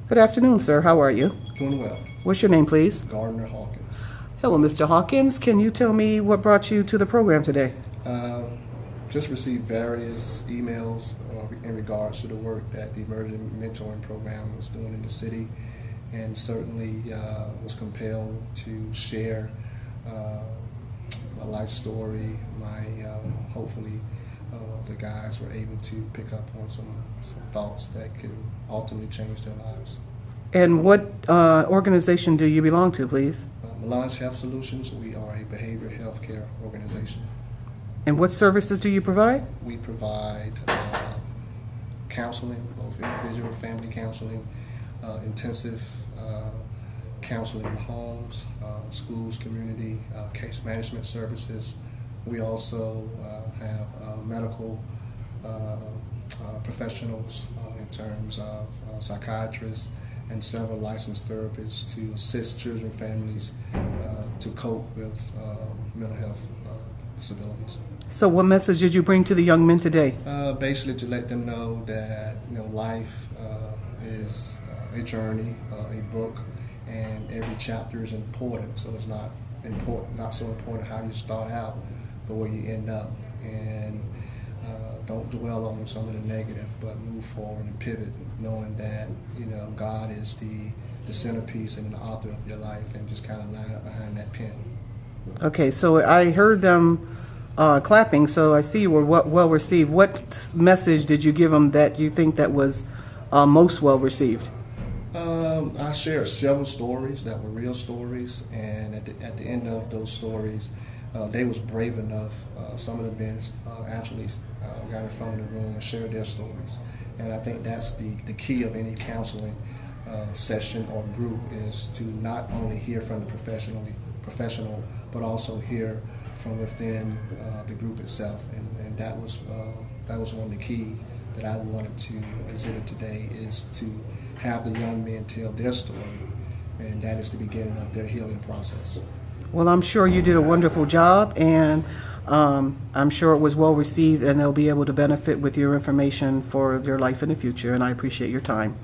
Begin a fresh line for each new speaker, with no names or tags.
Good afternoon, sir. How are you?
Doing well.
What's your name, please?
Gardner, Hawkins.
Hello, Mr. Hawkins. Can you tell me what brought you to the program today?
Just received various emails in regards to the work that the Emerging Mentoring Program was doing in the city, and certainly was compelled to share my life story. Hopefully the guys were able to pick up on some thoughts that can ultimately change their lives.
And what organization do you belong to, please?
Melange Health Solutions. We are a behavioral health care organization.
And what services do you provide?
We provide counseling, both individual and family counseling, intensive counseling in homes, schools, community, case management services. We also have medical professionals in terms of psychiatrists and several licensed therapists to assist children and families to cope with mental health disabilities.
So what message did you bring to the young men today?
Basically to let them know that life is a journey, a book, and every chapter is important. So it's not so important how you start out, but where you end up. And don't dwell on some of the negative, but move forward and pivot, knowing that God is the centerpiece and the author of your life, and just kind of line up behind that pen.
Okay, so I heard them clapping, so I see you were well received. What message did you give them that you think that was most well received?
I shared several stories that were real stories, and at the end of those stories, they was brave enough. Some of the men actually got in front of the room and shared their stories, and I think that's the key of any counseling session or group, is to not only hear from the professional, but also hear from within the group itself, and that was one of the key that I wanted to exhibit today, is to have the young men tell their story, and that is the beginning of their healing process.
Well, I'm sure you did a wonderful job, and I'm sure it was well received, and they'll be able to benefit with your information for their life in the future, and I appreciate your time.